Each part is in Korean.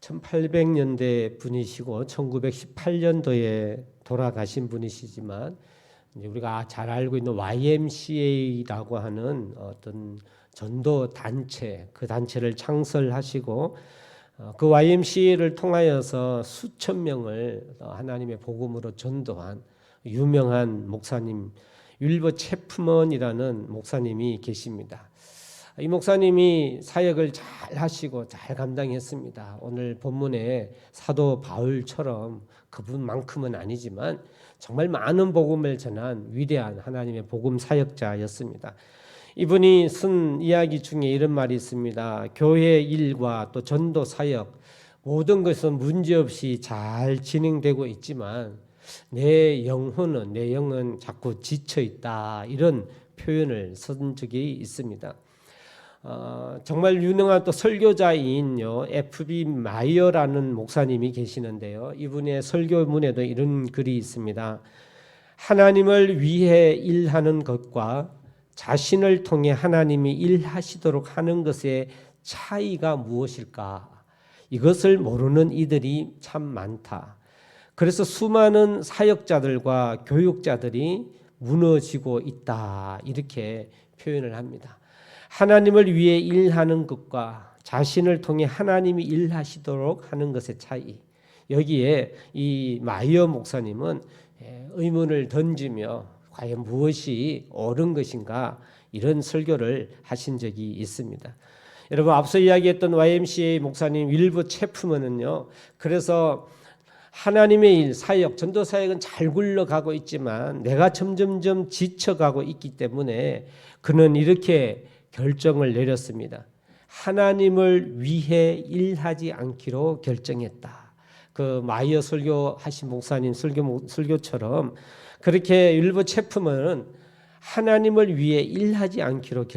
1800년대 분이시고 1918년도에 돌아가신 분이시지만 이제 우리가 잘 알고 있는 YMCA라고 하는 어떤 전도 단체, 그 단체를 창설하시고 그 YMCA를 통하여서 수천 명을 하나님의 복음으로 전도한 유명한 목사님 윌버 체프먼이라는 목사님이 계십니다. 이 목사님이 사역을 잘 하시고 잘 감당했습니다. 오늘 본문에 사도 바울처럼 그분만큼은 아니지만 정말 많은 복음을 전한 위대한 하나님의 복음 사역자였습니다. 이분이 쓴 이야기 중에 이런 말이 있습니다. 교회 일과 또 전도 사역 모든 것은 문제없이 잘 진행되고 있지만 내 영은 자꾸 지쳐 있다, 이런 표현을 쓴 적이 있습니다. 정말 유명한 또 설교자인요 F.B. 마이어라는 목사님이 계시는데요, 이분의 설교문에도 이런 글이 있습니다. 하나님을 위해 일하는 것과 자신을 통해 하나님이 일하시도록 하는 것의 차이가 무엇일까? 이것을 모르는 이들이 참 많다. 그래서 수많은 사역자들과 교육자들이 무너지고 있다, 이렇게 표현을 합니다. 하나님을 위해 일하는 것과 자신을 통해 하나님이 일하시도록 하는 것의 차이, 여기에 이 마이어 목사님은 의문을 던지며 과연 무엇이 옳은 것인가, 이런 설교를 하신 적이 있습니다. 여러분, 앞서 이야기했던 YMCA 목사님 윌버 체프먼은요, 그래서 하나님의 일, 사역, 전도 사역은 잘 굴러가고 있지만 내가 점점점 지쳐가고 있기 때문에 그는 이렇게 결정을 내렸습니다. 하나님을 위해 일하지 않기로 결정했다. 그 마이어 설교하신 목사님 설교처럼 그렇게 윌버 체프먼은 하나님을 위해 일하지 않기로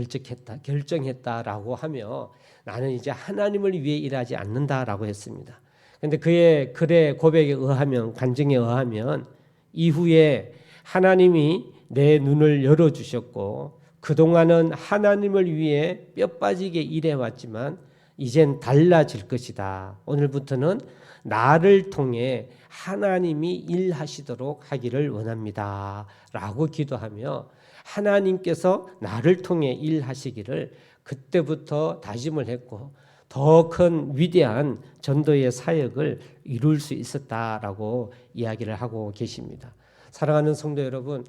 결정했다라고 하며 나는 이제 하나님을 위해 일하지 않는다라고 했습니다. 그런데 그의 글의 고백에 의하면, 간증에 의하면 이후에 하나님이 내 눈을 열어주셨고 그동안은 하나님을 위해 뼈 빠지게 일해왔지만 이젠 달라질 것이다. 오늘부터는 나를 통해 하나님이 일하시도록 하기를 원합니다. 라고 기도하며 하나님께서 나를 통해 일하시기를 그때부터 다짐을 했고 더 큰 위대한 전도의 사역을 이룰 수 있었다라고 이야기를 하고 계십니다. 사랑하는 성도 여러분,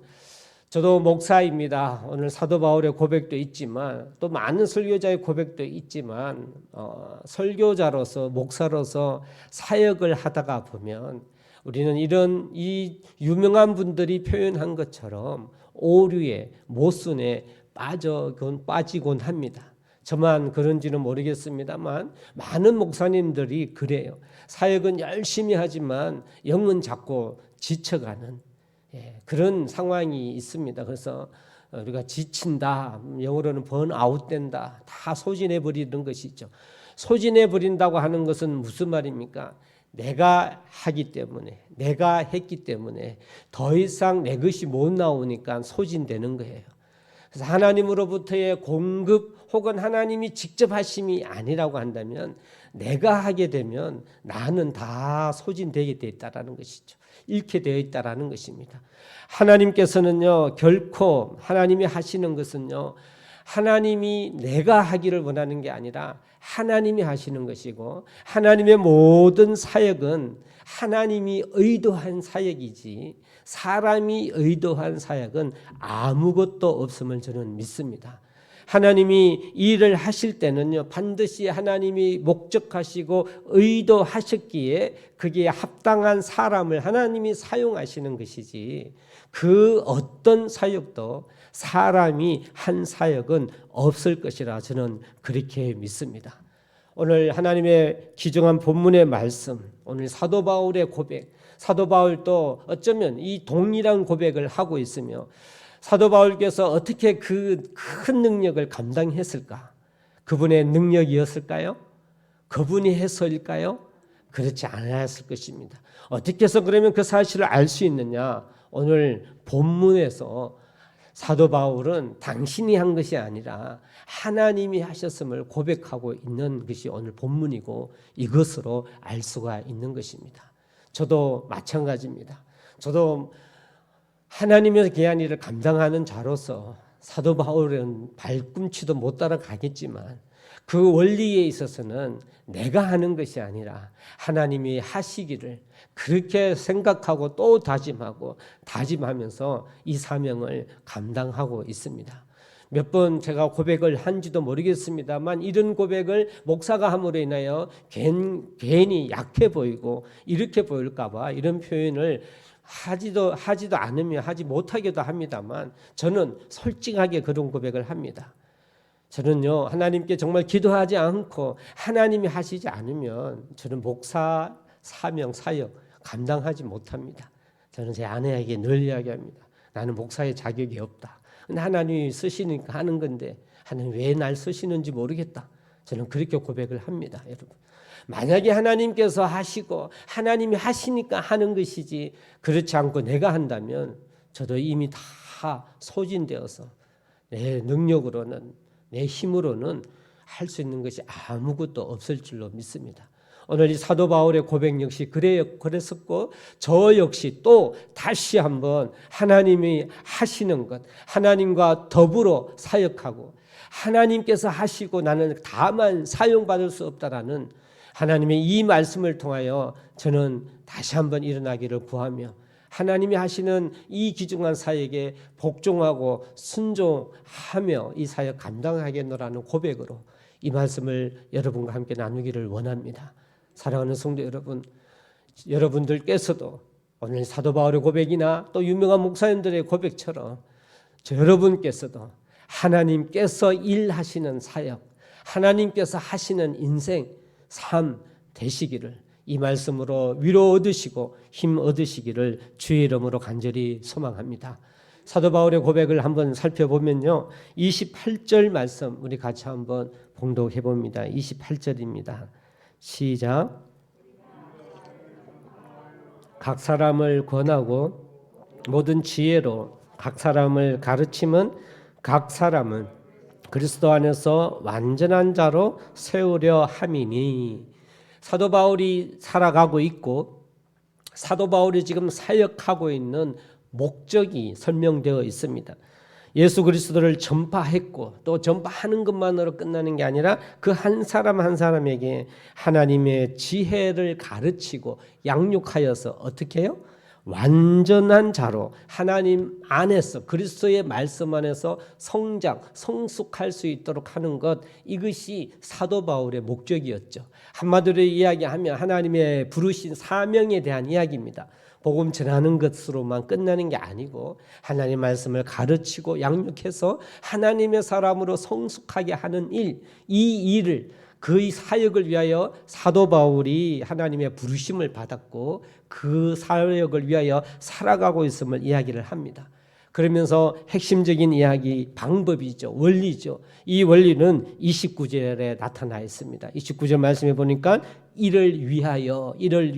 저도 목사입니다. 오늘 사도 바울의 고백도 있지만 또 많은 설교자의 고백도 있지만 설교자로서 목사로서 사역을 하다가 보면 우리는 이런 이 유명한 분들이 표현한 것처럼 오류에 모순에 빠지곤 합니다. 저만 그런지는 모르겠습니다만 많은 목사님들이 그래요. 사역은 열심히 하지만 영은 자꾸 지쳐가는 그런 상황이 있습니다. 그래서 우리가 지친다, 영어로는 번아웃된다, 다 소진해버리는 것이죠. 소진해버린다고 하는 것은 무슨 말입니까? 내가 하기 때문에, 내가 했기 때문에 더 이상 내 것이 못 나오니까 소진되는 거예요. 그래서 하나님으로부터의 공급 혹은 하나님이 직접 하심이 아니라고 한다면 내가 하게 되면 나는 다 소진되게 되어 있다는 것이죠. 잃게 되어 있다는 것입니다. 하나님께서는요, 결코 하나님이 하시는 것은요, 하나님이 내가 하기를 원하는 게 아니라 하나님이 하시는 것이고 하나님의 모든 사역은 하나님이 의도한 사역이지 사람이 의도한 사역은 아무것도 없음을 저는 믿습니다. 하나님이 일을 하실 때는요, 반드시 하나님이 목적하시고 의도하셨기에 그게 합당한 사람을 하나님이 사용하시는 것이지 그 어떤 사역도 사람이 한 사역은 없을 것이라 저는 그렇게 믿습니다. 오늘 하나님의 기정한 본문의 말씀, 오늘 사도 바울의 고백, 사도 바울도 어쩌면 이 동일한 고백을 하고 있으며 사도 바울께서 어떻게 그 큰 능력을 감당했을까? 그분의 능력이었을까요? 그분이 해서일까요? 그렇지 않았을 것입니다. 어떻게 해서 그러면 그 사실을 알 수 있느냐? 오늘 본문에서 사도 바울은 당신이 한 것이 아니라 하나님이 하셨음을 고백하고 있는 것이 오늘 본문이고 이것으로 알 수가 있는 것입니다. 저도 마찬가지입니다. 저도 하나님의 귀한 일을 감당하는 자로서 사도 바울은 발꿈치도 못 따라가겠지만 그 원리에 있어서는 내가 하는 것이 아니라 하나님이 하시기를 그렇게 생각하고 또 다짐하면서 이 사명을 감당하고 있습니다. 몇 번 제가 고백을 한지도 모르겠습니다만 이런 고백을 목사가 함으로 인하여 괜히 약해 보이고 이렇게 보일까 봐 이런 표현을 하지도 않으며 하지 못하기도 합니다만 저는 솔직하게 그런 고백을 합니다. 저는요, 하나님께 정말 기도하지 않고 하나님이 하시지 않으면 저는 목사 사명 사역 감당하지 못합니다. 저는 제 아내에게 늘 이야기합니다. 나는 목사의 자격이 없다. 근데 하나님이 쓰시니까 하는 건데 하나님 왜 날 쓰시는지 모르겠다. 저는 그렇게 고백을 합니다, 여러분. 만약에 하나님께서 하시고 하나님이 하시니까 하는 것이지 그렇지 않고 내가 한다면 저도 이미 다 소진되어서 내 능력으로는 내 힘으로는 할 수 있는 것이 아무것도 없을 줄로 믿습니다. 오늘 이 사도 바울의 고백 역시 그랬었고 저 역시 또 다시 한번 하나님이 하시는 것, 하나님과 더불어 사역하고 하나님께서 하시고 나는 다만 사용받을 수 없다라는 하나님의 이 말씀을 통하여 저는 다시 한번 일어나기를 구하며 하나님이 하시는 이 귀중한 사역에 복종하고 순종하며 이 사역 감당하겠노라는 고백으로 이 말씀을 여러분과 함께 나누기를 원합니다. 사랑하는 성도 여러분, 여러분들께서도 오늘 사도 바울의 고백이나 또 유명한 목사님들의 고백처럼 여러분께서도 하나님께서 일하시는 사역, 하나님께서 하시는 인생, 삶 되시기를 이 말씀으로 위로 얻으시고 힘 얻으시기를 주의 이름으로 간절히 소망합니다. 사도 바울의 고백을 한번 살펴보면요, 28절 말씀 우리 같이 한번 봉독해 봅니다. 28절입니다. 시작. 각 사람을 권하고 모든 지혜로 각 사람을 가르침은 각 사람은 그리스도 안에서 완전한 자로 세우려 함이니. 사도 바울이 살아가고 있고 사도 바울이 지금 사역하고 있는 목적이 설명되어 있습니다. 예수 그리스도를 전파했고 또 전파하는 것만으로 끝나는 게 아니라 그 한 사람 한 사람에게 하나님의 지혜를 가르치고 양육하여서 어떻게 해요? 완전한 자로 하나님 안에서 그리스도의 말씀 안에서 성장, 성숙할 수 있도록 하는 것, 이것이 사도 바울의 목적이었죠. 한마디로 이야기하면 하나님의 부르신 사명에 대한 이야기입니다. 복음 전하는 것으로만 끝나는 게 아니고 하나님의 말씀을 가르치고 양육해서 하나님의 사람으로 성숙하게 하는 일, 이 일을 그 사역을 위하여 사도 바울이 하나님의 부르심을 받았고 그 사역을 위하여 살아가고 있음을 이야기를 합니다. 그러면서 핵심적인 이야기, 방법이죠. 원리죠. 이 원리는 29절에 나타나 있습니다. 29절 말씀해 보니까 이를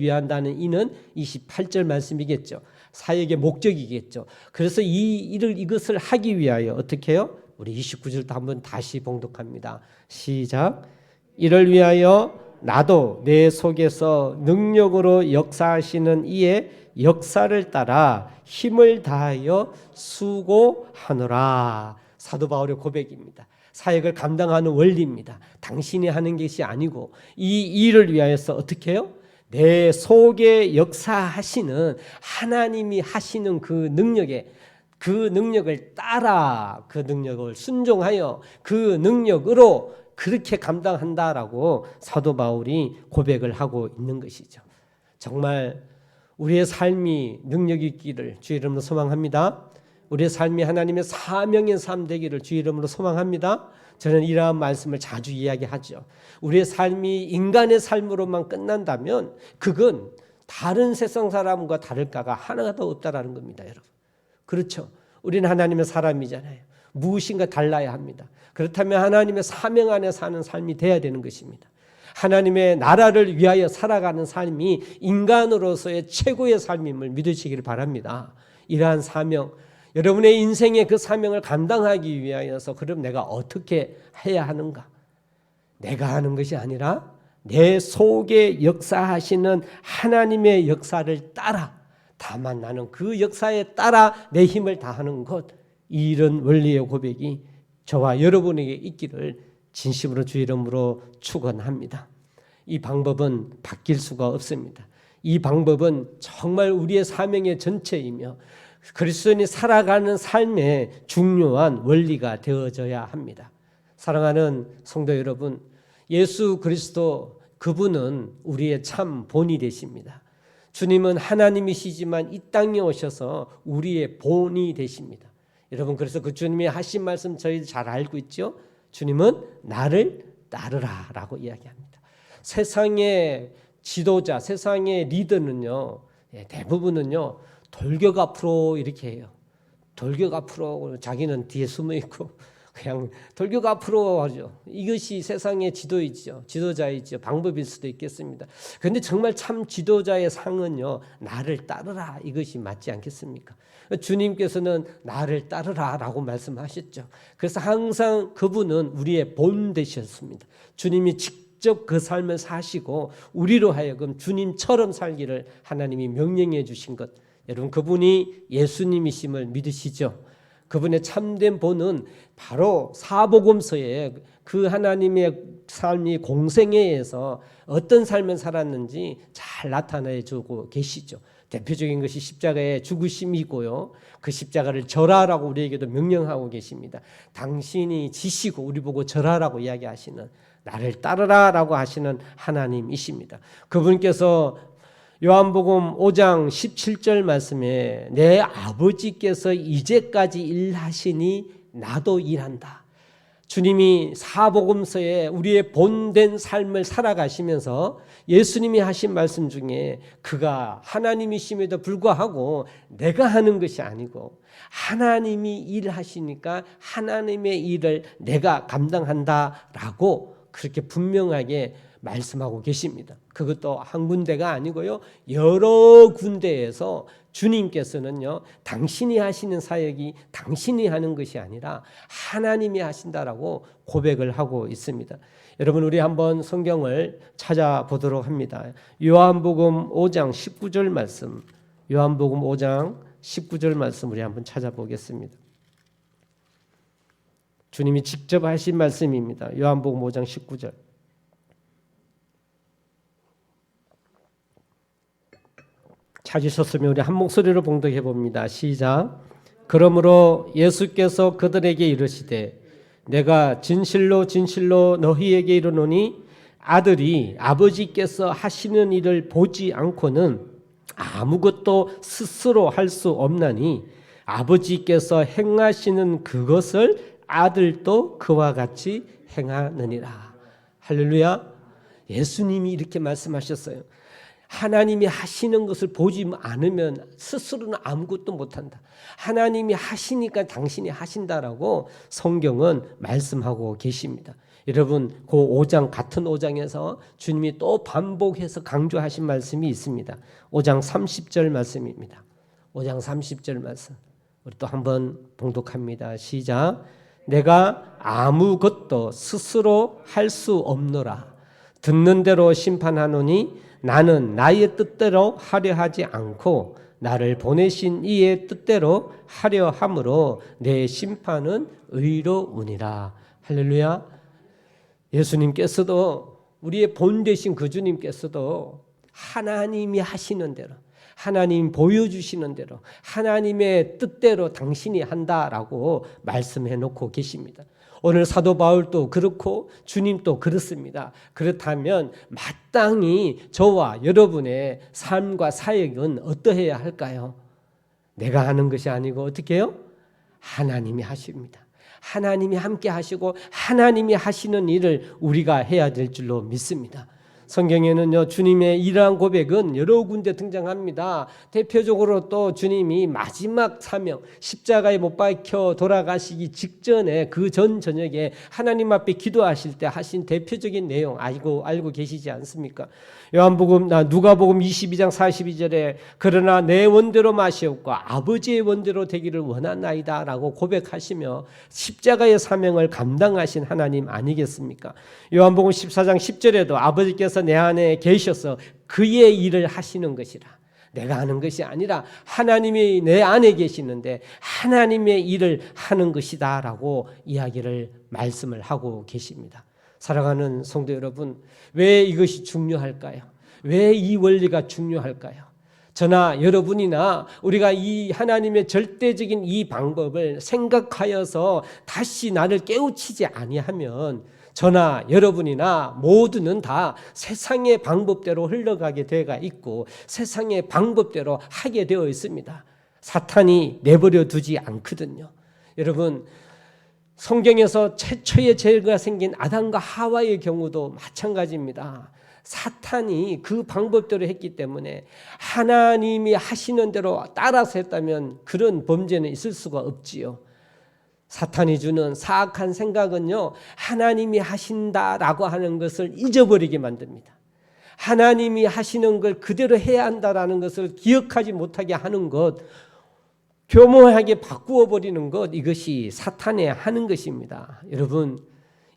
위한다는 이는 28절 말씀이겠죠. 사역의 목적이겠죠. 그래서 이것을 하기 위하여 어떻게 해요? 우리 29절도 한번 다시 봉독합니다. 시작. 이를 위하여 나도 내 속에서 능력으로 역사하시는 이의 역사를 따라 힘을 다하여 수고하노라. 사도 바울의 고백입니다. 사역을 감당하는 원리입니다. 당신이 하는 것이 아니고 이 일을 위하여서 어떻게 해요? 내 속에 역사하시는 하나님이 하시는 그 능력을 따라 그 능력을 순종하여 그 능력으로 그렇게 감당한다라고 사도 바울이 고백을 하고 있는 것이죠. 정말 우리의 삶이 능력이 있기를 주의 이름으로 소망합니다. 우리의 삶이 하나님의 사명의 삶 되기를 주의 이름으로 소망합니다. 저는 이러한 말씀을 자주 이야기하죠. 우리의 삶이 인간의 삶으로만 끝난다면 그건 다른 세상 사람과 다를까가 하나도 없다라는 겁니다, 여러분. 그렇죠. 우리는 하나님의 사람이잖아요. 무엇인가 달라야 합니다. 그렇다면 하나님의 사명 안에 사는 삶이 돼야 되는 것입니다. 하나님의 나라를 위하여 살아가는 삶이 인간으로서의 최고의 삶임을 믿으시기를 바랍니다. 이러한 사명, 여러분의 인생의 그 사명을 감당하기 위하여서 그럼 내가 어떻게 해야 하는가? 내가 하는 것이 아니라 내 속에 역사하시는 하나님의 역사를 따라, 다만 나는 그 역사에 따라 내 힘을 다하는 것, 이런 원리의 고백이 저와 여러분에게 있기를 진심으로 주 이름으로 축원합니다. 이 방법은 바뀔 수가 없습니다. 이 방법은 정말 우리의 사명의 전체이며 그리스도인이 살아가는 삶의 중요한 원리가 되어져야 합니다. 사랑하는 성도 여러분, 예수 그리스도 그분은 우리의 참 본이 되십니다. 주님은 하나님이시지만 이 땅에 오셔서 우리의 본이 되십니다. 여러분, 그래서 그 주님이 하신 말씀 저희 잘 알고 있죠? 주님은 나를 따르라 라고 이야기합니다. 세상의 지도자, 세상의 리더는요, 대부분은요 돌격 앞으로 이렇게 해요. 돌격 앞으로, 자기는 뒤에 숨어 있고 그냥 돌격 앞으로 하죠. 이것이 세상의 지도이죠. 지도자이죠. 방법일 수도 있겠습니다. 그런데 정말 참 지도자의 상은요, 나를 따르라, 이것이 맞지 않겠습니까? 주님께서는 나를 따르라 라고 말씀하셨죠. 그래서 항상 그분은 우리의 본 되셨습니다. 주님이 직접 그 삶을 사시고 우리로 하여금 주님처럼 살기를 하나님이 명령해 주신 것, 여러분 그분이 예수님이심을 믿으시죠? 그분의 참된 본은 바로 사복음서에 그 하나님의 삶이 공생애에서 어떤 삶을 살았는지 잘 나타내 주고 계시죠. 대표적인 것이 십자가의 죽으심이고요. 그 십자가를 절하라고 우리에게도 명령하고 계십니다. 당신이 지시고 우리 보고 절하라고 이야기하시는, 나를 따르라라고 하시는 하나님이십니다. 그분께서 요한복음 5장 17절 말씀에 내 아버지께서 이제까지 일하시니 나도 일한다. 주님이 사복음서에 우리의 본된 삶을 살아가시면서 예수님이 하신 말씀 중에 그가 하나님이심에도 불구하고 내가 하는 것이 아니고 하나님이 일하시니까 하나님의 일을 내가 감당한다라고 그렇게 분명하게 말씀하고 계십니다. 그것도 한 군데가 아니고요, 여러 군데에서 주님께서는요, 당신이 하시는 사역이 당신이 하는 것이 아니라 하나님이 하신다라고 고백을 하고 있습니다. 여러분, 우리 한번 성경을 찾아보도록 합니다. 요한복음 5장 19절 말씀, 요한복음 5장 19절 말씀 우리 한번 찾아보겠습니다. 주님이 직접 하신 말씀입니다. 요한복음 5장 19절. 찾으셨으면 우리 한 목소리로 봉독해 봅니다. 시작. 그러므로 예수께서 그들에게 이르시되 내가 진실로 진실로 너희에게 이르노니 아들이 아버지께서 하시는 일을 보지 않고는 아무것도 스스로 할 수 없나니 아버지께서 행하시는 그것을 아들도 그와 같이 행하느니라. 할렐루야. 예수님이 이렇게 말씀하셨어요. 하나님이 하시는 것을 보지 않으면 스스로는 아무것도 못한다. 하나님이 하시니까 당신이 하신다라고 성경은 말씀하고 계십니다. 여러분, 그 5장 같은 5장에서 주님이 또 반복해서 강조하신 말씀이 있습니다. 5장 30절 말씀입니다. 5장 30절 말씀 우리 또 한번 봉독합니다. 시작. 내가 아무것도 스스로 할 수 없노라. 듣는 대로 심판하노니 나는 나의 뜻대로 하려 하지 않고 나를 보내신 이의 뜻대로 하려 함으로 내 심판은 의로우니라. 할렐루야. 예수님께서도 우리의 본 되신 그 주님께서도 하나님이 하시는 대로, 하나님 보여주시는 대로, 하나님의 뜻대로 당신이 한다라고 말씀해 놓고 계십니다. 오늘 사도 바울도 그렇고 주님도 그렇습니다. 그렇다면 마땅히 저와 여러분의 삶과 사역은 어떠해야 할까요? 내가 하는 것이 아니고 어떻게 해요? 하나님이 하십니다. 하나님이 함께 하시고 하나님이 하시는 일을 우리가 해야 될 줄로 믿습니다. 성경에는요, 주님의 이러한 고백은 여러 군데 등장합니다. 대표적으로 또 주님이 마지막 사명, 십자가에 못 박혀 돌아가시기 직전에 그 전 저녁에 하나님 앞에 기도하실 때 하신 대표적인 내용 알고 계시지 않습니까? 누가복음 22장 42절에 그러나 내 원대로 마시옵고 아버지의 원대로 되기를 원하나이다 라고 고백하시며 십자가의 사명을 감당하신 하나님 아니겠습니까? 요한복음 14장 10절에도 아버지께서 내 안에 계셔서 그의 일을 하시는 것이라. 내가 하는 것이 아니라 하나님이 내 안에 계시는데 하나님의 일을 하는 것이다 라고 말씀을 하고 계십니다. 사랑하는 성도 여러분, 왜 이것이 중요할까요? 왜 이 원리가 중요할까요? 저나 여러분이나 우리가 이 하나님의 절대적인 이 방법을 생각하여서 다시 나를 깨우치지 아니하면 저나 여러분이나 모두는 다 세상의 방법대로 흘러가게 되어 있고 세상의 방법대로 하게 되어 있습니다. 사탄이 내버려 두지 않거든요. 여러분, 성경에서 최초의 죄가 생긴 아담과 하와의 경우도 마찬가지입니다. 사탄이 그 방법대로 했기 때문에 하나님이 하시는 대로 따라서 했다면 그런 범죄는 있을 수가 없지요. 사탄이 주는 사악한 생각은요, 하나님이 하신다라고 하는 것을 잊어버리게 만듭니다. 하나님이 하시는 걸 그대로 해야 한다라는 것을 기억하지 못하게 하는 것, 교묘하게 바꾸어 버리는 것, 이것이 사탄의 하는 것입니다. 여러분,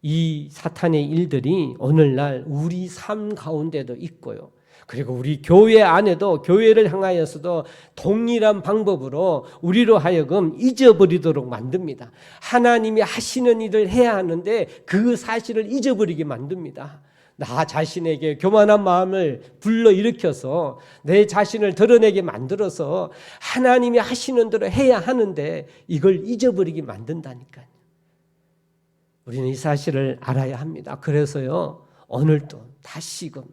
이 사탄의 일들이 오늘날 우리 삶 가운데도 있고요. 그리고 우리 교회 안에도 교회를 향하여서도 동일한 방법으로 우리로 하여금 잊어버리도록 만듭니다. 하나님이 하시는 일을 해야 하는데 그 사실을 잊어버리게 만듭니다. 나 자신에게 교만한 마음을 불러일으켜서 내 자신을 드러내게 만들어서 하나님이 하시는 대로 해야 하는데 이걸 잊어버리게 만든다니까요. 우리는 이 사실을 알아야 합니다. 그래서요, 오늘도 다시금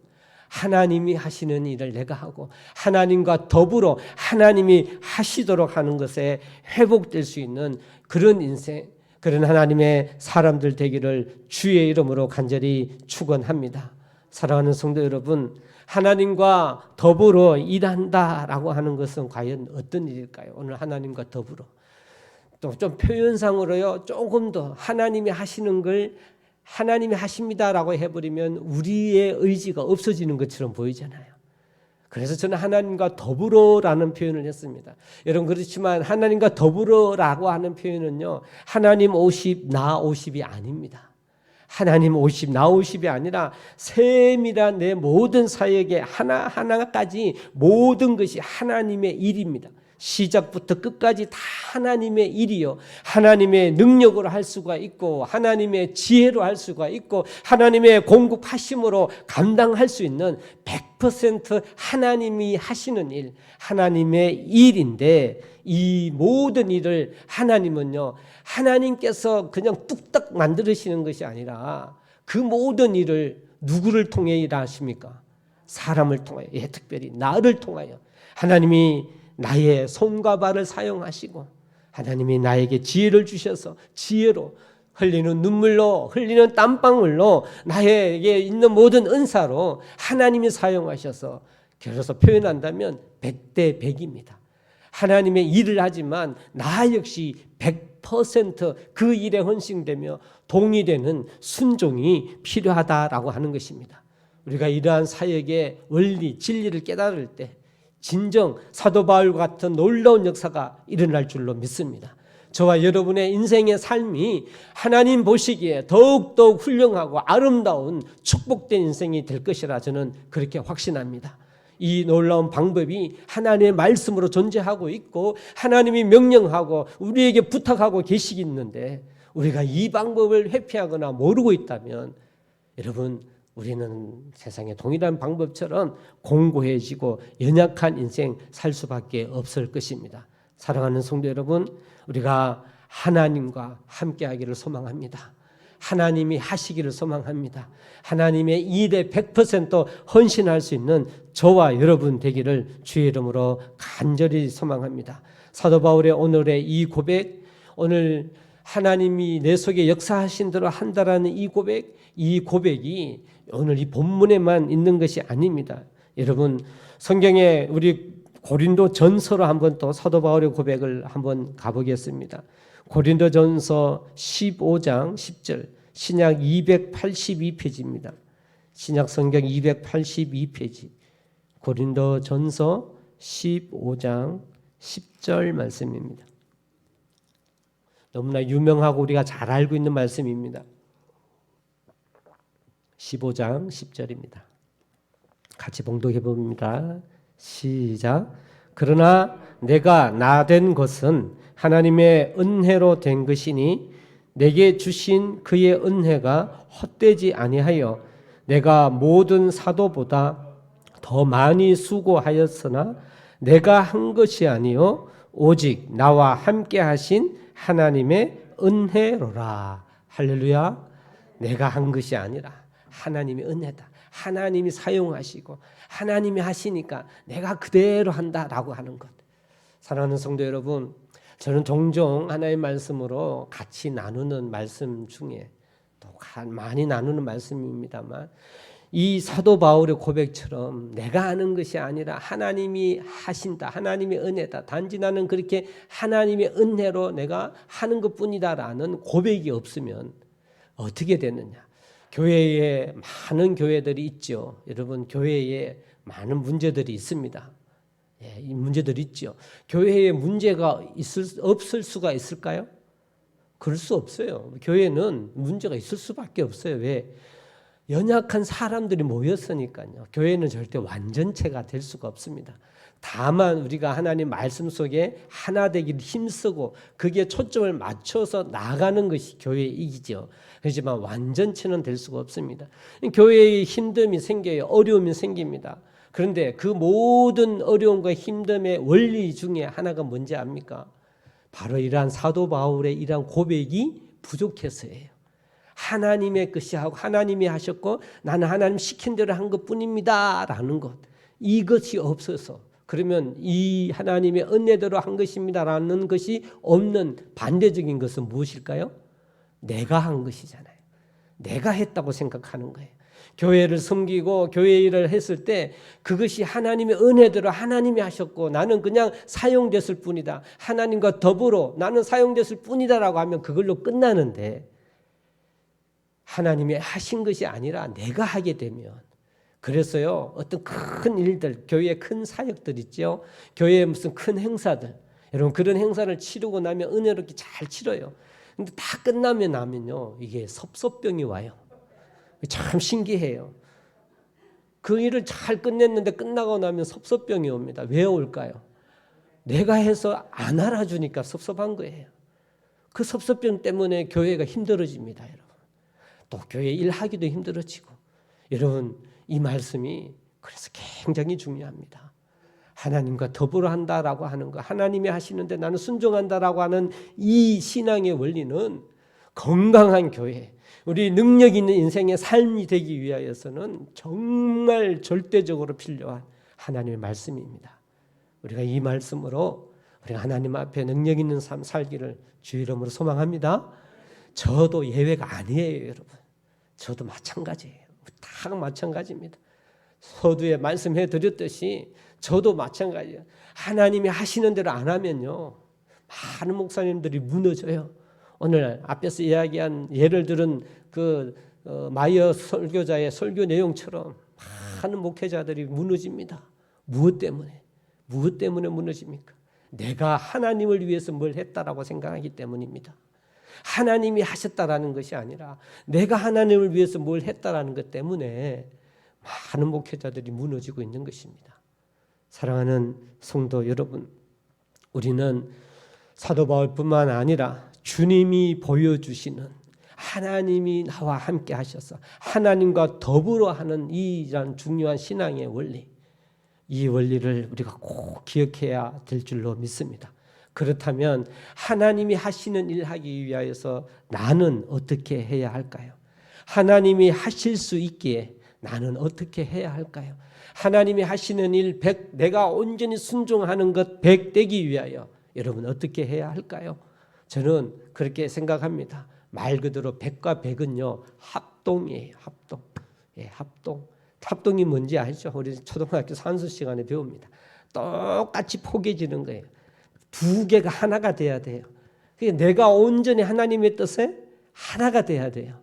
하나님이 하시는 일을 내가 하고 하나님과 더불어 하나님이 하시도록 하는 것에 회복될 수 있는 그런 인생, 그런 하나님의 사람들 되기를 주의 이름으로 간절히 축원합니다. 사랑하는 성도 여러분, 하나님과 더불어 일한다라고 하는 것은 과연 어떤 일일까요? 오늘 하나님과 더불어 또 좀 표현상으로요, 조금 더 하나님이 하시는 걸 하나님이 하십니다라고 해버리면 우리의 의지가 없어지는 것처럼 보이잖아요. 그래서 저는 하나님과 더불어라는 표현을 했습니다. 여러분, 그렇지만 하나님과 더불어라고 하는 표현은요, 하나님 50, 나 50이 아닙니다. 하나님 50, 나 50이 아니라 세밀한 내 모든 사역의 하나하나까지 모든 것이 하나님의 일입니다. 시작부터 끝까지 다 하나님의 일이요, 하나님의 능력으로 할 수가 있고 하나님의 지혜로 할 수가 있고 하나님의 공급하심으로 감당할 수 있는 100% 하나님이 하시는 일, 하나님의 일인데, 이 모든 일을 하나님은요, 하나님께서 그냥 뚝딱 만들으시는 것이 아니라 그 모든 일을 누구를 통해 일하십니까? 사람을 통하여, 특별히 나를 통하여 하나님이 나의 손과 발을 사용하시고 하나님이 나에게 지혜를 주셔서 지혜로 흘리는 눈물로 흘리는 땀방울로 나에게 있는 모든 은사로 하나님이 사용하셔서, 그래서 표현한다면 100대 100입니다. 하나님의 일을 하지만 나 역시 100% 그 일에 헌신되며 동의되는 순종이 필요하다라고 하는 것입니다. 우리가 이러한 사역의 원리, 진리를 깨달을 때 진정 사도 바울 같은 놀라운 역사가 일어날 줄로 믿습니다. 저와 여러분의 인생의 삶이 하나님 보시기에 더욱더욱 훌륭하고 아름다운 축복된 인생이 될 것이라 저는 그렇게 확신합니다. 이 놀라운 방법이 하나님의 말씀으로 존재하고 있고 하나님이 명령하고 우리에게 부탁하고 계시겠는데, 우리가 이 방법을 회피하거나 모르고 있다면 여러분, 우리는 세상의 동일한 방법처럼 공고해지고 연약한 인생 살 수밖에 없을 것입니다. 사랑하는 성도 여러분, 우리가 하나님과 함께하기를 소망합니다. 하나님이 하시기를 소망합니다. 하나님의 일에 100% 헌신할 수 있는 저와 여러분 되기를 주의 이름으로 간절히 소망합니다. 사도 바울의 오늘의 이 고백, 오늘 하나님이 내 속에 역사하신 대로 한다라는 이 고백이 오늘 이 본문에만 있는 것이 아닙니다. 여러분 성경에 우리 고린도 전서로 한번 또 사도 바울의 고백을 한번 가보겠습니다. 고린도 전서 15장 10절 신약 282페이지입니다. 신약 성경 282페이지 고린도 전서 15장 10절 말씀입니다. 너무나 유명하고 우리가 잘 알고 있는 말씀입니다. 15장 10절입니다. 같이 봉독해 봅니다. 시작. 그러나 내가 나 된 것은 하나님의 은혜로 된 것이니 내게 주신 그의 은혜가 헛되지 아니하여 내가 모든 사도보다 더 많이 수고하였으나 내가 한 것이 아니요 오직 나와 함께 하신 하나님의 은혜로라. 할렐루야. 내가 한 것이 아니라 하나님의 은혜다. 하나님이 사용하시고 하나님이 하시니까 내가 그대로 한다라고 하는 것. 사랑하는 성도 여러분, 저는 종종 하나님의 말씀으로 같이 나누는 말씀 중에 또 많이 나누는 말씀입니다만 이 사도 바울의 고백처럼 내가 하는 것이 아니라 하나님이 하신다. 하나님의 은혜다. 단지 나는 그렇게 하나님의 은혜로 내가 하는 것뿐이다라는 고백이 없으면 어떻게 되느냐. 교회에 많은 교회들이 있죠. 여러분 교회에 많은 문제들이 있습니다. 예, 이 문제들이 있죠. 교회에 문제가 없을 수가 있을까요? 그럴 수 없어요. 교회는 문제가 있을 수밖에 없어요. 왜? 연약한 사람들이 모였으니까요. 교회는 절대 완전체가 될 수가 없습니다. 다만 우리가 하나님 말씀 속에 하나 되기를 힘쓰고 그게 초점을 맞춰서 나가는 것이 교회의 이기죠. 그렇지만 완전체는 될 수가 없습니다. 교회에 힘듦이 생겨요. 어려움이 생깁니다. 그런데 그 모든 어려움과 힘듦의 원리 중에 하나가 뭔지 압니까? 바로 이러한 사도 바울의 이러한 고백이 부족해서예요. 하나님의 것이 하고 하나님이 하셨고 나는 하나님 시킨 대로 한 것뿐입니다 라는 것, 이것이 없어서 그러면 이 하나님의 은혜대로 한 것입니다라는 것이 없는 반대적인 것은 무엇일까요? 내가 한 것이잖아요. 내가 했다고 생각하는 거예요. 교회를 섬기고 교회 일을 했을 때 그것이 하나님의 은혜대로 하나님이 하셨고 나는 그냥 사용됐을 뿐이다. 하나님과 더불어 나는 사용됐을 뿐이다라고 하면 그걸로 끝나는데 하나님이 하신 것이 아니라 내가 하게 되면 그래서요 어떤 큰 일들 교회의 큰 사역들 있죠. 교회의 무슨 큰 행사들 여러분 그런 행사를 치르고 나면 은혜롭게 잘 치러요. 근데 다 끝나면 나면요 이게 섭섭병이 와요. 참 신기해요. 그 일을 잘 끝냈는데 끝나고 나면 섭섭병이 옵니다. 왜 올까요? 내가 해서 안 알아주니까 섭섭한 거예요. 그 섭섭병 때문에 교회가 힘들어집니다. 여러분. 또 교회 일하기도 힘들어지고 여러분 이 말씀이 그래서 굉장히 중요합니다. 하나님과 더불어 한다라고 하는 거 하나님이 하시는데 나는 순종한다라고 하는 이 신앙의 원리는 건강한 교회 우리 능력 있는 인생의 삶이 되기 위하여서는 정말 절대적으로 필요한 하나님의 말씀입니다. 우리가 이 말씀으로 우리가 하나님 앞에 능력 있는 삶 살기를 주의 이름으로 소망합니다. 저도 예외가 아니에요, 여러분. 저도 마찬가지예요. 다 마찬가지입니다. 서두에 말씀해 드렸듯이 저도 마찬가지예요. 하나님이 하시는 대로 안 하면요. 많은 목사님들이 무너져요. 오늘 앞에서 이야기한 예를 들은 그 마이어 설교자의 설교 내용처럼 많은 목회자들이 무너집니다. 무엇 때문에? 무엇 때문에 무너집니까? 내가 하나님을 위해서 뭘 했다라고 생각하기 때문입니다. 하나님이 하셨다라는 것이 아니라 내가 하나님을 위해서 뭘 했다라는 것 때문에 많은 목회자들이 무너지고 있는 것입니다. 사랑하는 성도 여러분, 우리는 사도 바울뿐만 아니라 주님이 보여주시는 하나님이 나와 함께 하셔서 하나님과 더불어 하는 이런 중요한 신앙의 원리, 이 원리를 우리가 꼭 기억해야 될 줄로 믿습니다. 그렇다면 하나님이 하시는 일 하기 위하여서 나는 어떻게 해야 할까요? 하나님이 하실 수 있기에 나는 어떻게 해야 할까요? 하나님이 하시는 일 100, 내가 온전히 순종하는 것 100 되기 위하여 여러분 어떻게 해야 할까요? 저는 그렇게 생각합니다. 말 그대로 100과 100은요 합동이에요. 합동. 예, 합동. 합동이 뭔지 아시죠? 우리 초등학교 산수 시간에 배웁니다. 똑같이 포개지는 거예요. 두 개가 하나가 돼야 돼요. 내가 온전히 하나님의 뜻에 하나가 돼야 돼요.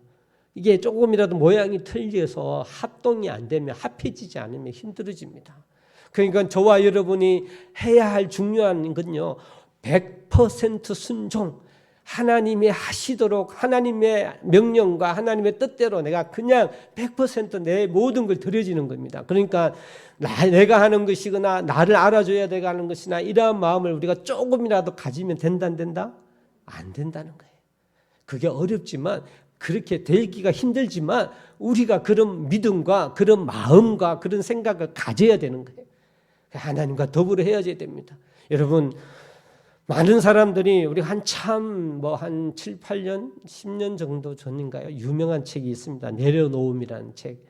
이게 조금이라도 모양이 틀려서 합동이 안 되면, 합해지지 않으면 힘들어집니다. 그러니까 저와 여러분이 해야 할 중요한 건요, 100% 순종, 하나님이 하시도록 하나님의 명령과 하나님의 뜻대로 내가 그냥 100% 모든 걸 드려지는 겁니다. 그러니까 내가 하는 것이거나 나를 알아줘야 내가 하는 것이나 이러한 마음을 우리가 조금이라도 가지면 된다 안 된다? 안 된다는 거예요. 그게 어렵지만, 그렇게 되기가 힘들지만 우리가 그런 믿음과 그런 마음과 그런 생각을 가져야 되는 거예요. 하나님과 더불어 헤어져야 됩니다. 여러분, 많은 사람들이 우리 한참 한 7, 8년, 10년 정도 전인가요? 유명한 책이 있습니다. 내려놓음이라는 책.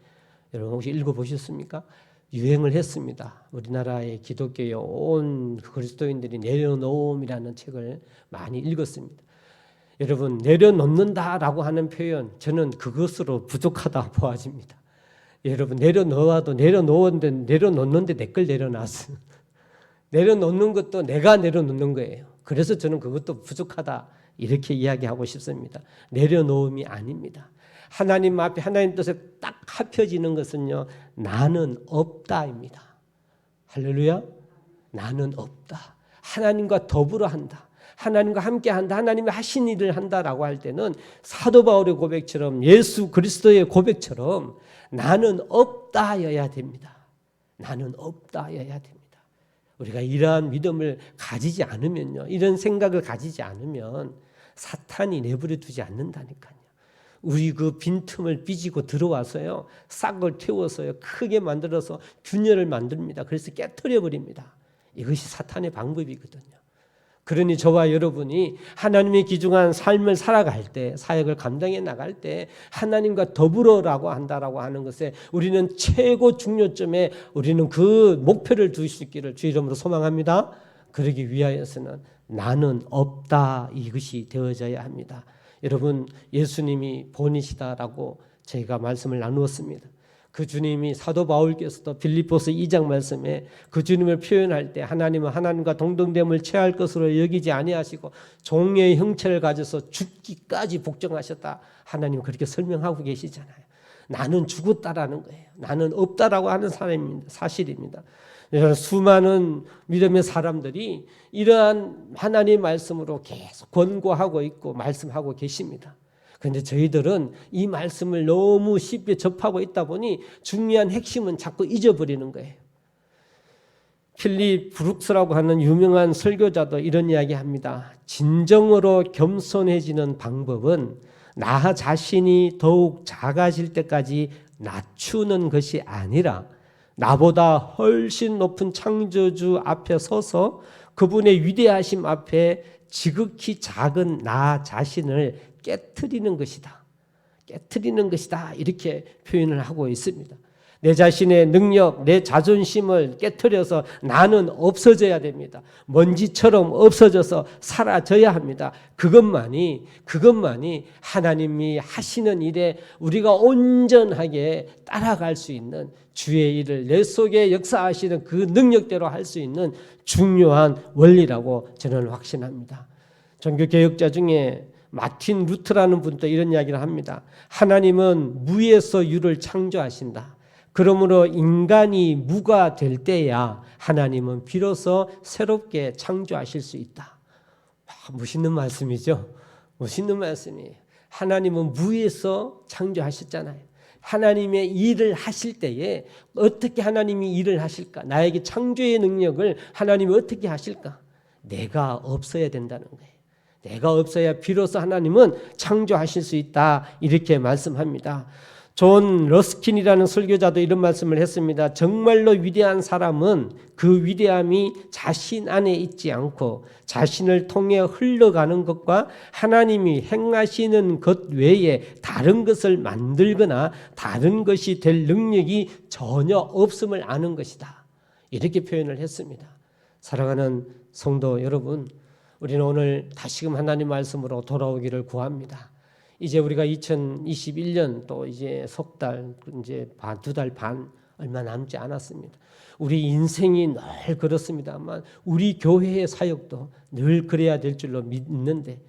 여러분 혹시 읽어보셨습니까? 유행을 했습니다. 우리나라의 기독교의 온 그리스도인들이 내려놓음이라는 책을 많이 읽었습니다. 여러분, 내려놓는다라고 하는 표현, 저는 그것으로 부족하다 보아집니다. 여러분, 내려놓는데 내 걸 내려놨어. 내려놓는 것도 내가 내려놓는 거예요. 그래서 저는 그것도 부족하다 이렇게 이야기하고 싶습니다. 내려놓음이 아닙니다. 하나님 앞에 하나님 뜻에 딱 합혀지는 것은요, 나는 없다입니다. 할렐루야. 나는 없다. 하나님과 더불어 한다. 하나님과 함께 한다. 하나님이 하신 일을 한다라고 할 때는 사도 바울의 고백처럼, 예수 그리스도의 고백처럼 나는 없다여야 됩니다. 나는 없다여야 됩니다. 우리가 이러한 믿음을 가지지 않으면요, 이런 생각을 가지지 않으면 사탄이 내버려 두지 않는다니까요. 우리 그 빈틈을 삐지고 들어와서요, 싹을 태워서요, 크게 만들어서 균열을 만듭니다. 그래서 깨트려 버립니다. 이것이 사탄의 방법이거든요. 그러니 저와 여러분이 하나님의 기중한 삶을 살아갈 때, 사역을 감당해 나갈 때 하나님과 더불어라고 한다라고 하는 것에 우리는 최고 중요점에 우리는 그 목표를 두실 수 있기를 주 이름으로 소망합니다. 그러기 위하여서는 나는 없다, 이것이 되어져야 합니다. 여러분, 예수님이 본이시다라고 저희가 말씀을 나누었습니다. 그 주님이 사도 바울께서도 빌립보서 2장 말씀에 그 주님을 표현할 때 하나님은 하나님과 동등됨을 취할 것으로 여기지 아니하시고 종의 형체를 가져서 죽기까지 복종하셨다. 하나님 그렇게 설명하고 계시잖아요. 나는 죽었다라는 거예요. 나는 없다라고 하는 사실입니다. 수많은 믿음의 사람들이 이러한 하나님의 말씀으로 계속 권고하고 있고 말씀하고 계십니다. 그런데 저희들은 이 말씀을 너무 쉽게 접하고 있다 보니 중요한 핵심은 자꾸 잊어버리는 거예요. 필립 브룩스라고 하는 유명한 설교자도 이런 이야기합니다. 진정으로 겸손해지는 방법은 나 자신이 더욱 작아질 때까지 낮추는 것이 아니라 나보다 훨씬 높은 창조주 앞에 서서 그분의 위대하심 앞에 지극히 작은 나 자신을 깨트리는 것이다. 깨트리는 것이다. 이렇게 표현을 하고 있습니다. 내 자신의 능력, 내 자존심을 깨트려서 나는 없어져야 됩니다. 먼지처럼 없어져서 사라져야 합니다. 그것만이 하나님이 하시는 일에 우리가 온전하게 따라갈 수 있는, 주의 일을 내 속에 역사하시는 그 능력대로 할 수 있는 중요한 원리라고 저는 확신합니다. 종교개혁자 중에 마틴 루터라는 분도 이런 이야기를 합니다. 하나님은 무에서 유를 창조하신다. 그러므로 인간이 무가 될 때야 하나님은 비로소 새롭게 창조하실 수 있다. 멋있는 말씀이죠. 멋있는 말씀이에요. 하나님은 무에서 창조하셨잖아요. 하나님의 일을 하실 때에 어떻게 하나님이 일을 하실까? 나에게 창조의 능력을 하나님이 어떻게 하실까? 내가 없어야 된다는 거예요. 내가 없어야 비로소 하나님은 창조하실 수 있다. 이렇게 말씀합니다. 존 러스킨이라는 설교자도 이런 말씀을 했습니다. 정말로 위대한 사람은 그 위대함이 자신 안에 있지 않고 자신을 통해 흘러가는 것과 하나님이 행하시는 것 외에 다른 것을 만들거나 다른 것이 될 능력이 전혀 없음을 아는 것이다. 이렇게 표현을 했습니다. 사랑하는 성도 여러분, 우리는 오늘 다시금 하나님 말씀으로 돌아오기를 구합니다. 이제 우리가 2021년 또 이제 석 달, 이제 두 달 반 얼마 남지 않았습니다. 우리 인생이 늘 그렇습니다만 우리 교회의 사역도 늘 그래야 될 줄로 믿는데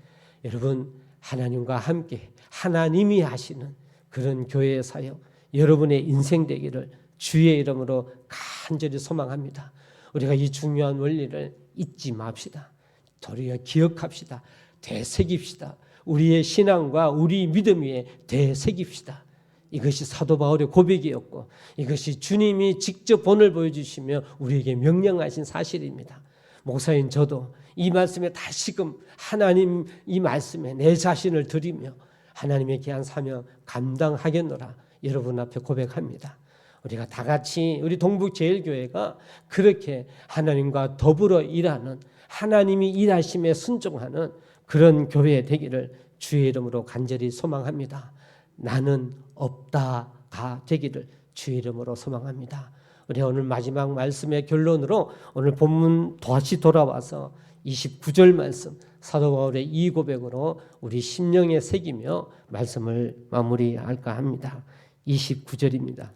여러분 하나님과 함께 하나님이 하시는 그런 교회의 사역 여러분의 인생 되기를 주의 이름으로 간절히 소망합니다. 우리가 이 중요한 원리를 잊지 맙시다. 도리어 기억합시다. 되새깁시다. 우리의 신앙과 우리 믿음 위에 되새깁시다. 이것이 사도 바울의 고백이었고 이것이 주님이 직접 본을 보여주시며 우리에게 명령하신 사실입니다. 목사인 저도 이 말씀에 다시금 하나님 이 말씀에 내 자신을 드리며 하나님의 귀한 사명 감당하겠노라 여러분 앞에 고백합니다. 우리가 다 같이 우리 동북제일교회가 그렇게 하나님과 더불어 일하는 하나님이 일하심에 순종하는 그런 교회 되기를 주의 이름으로 간절히 소망합니다. 나는 없다가 되기를 주의 이름으로 소망합니다. 우리 오늘 마지막 말씀의 결론으로 오늘 본문 다시 돌아와서 29절 말씀 사도 바울의 이 고백으로 우리 심령에 새기며 말씀을 마무리할까 합니다. 29절입니다.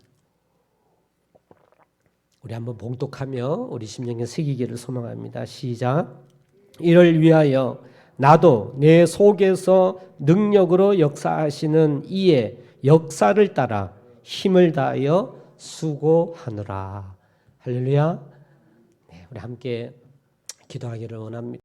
우리 한번 봉독하며 우리 심령에 새기기를 소망합니다. 시작. 이를 위하여 나도 내 속에서 능력으로 역사하시는 이의 역사를 따라 힘을 다하여 수고하노라. 할렐루야. 네, 우리 함께 기도하기를 원합니다.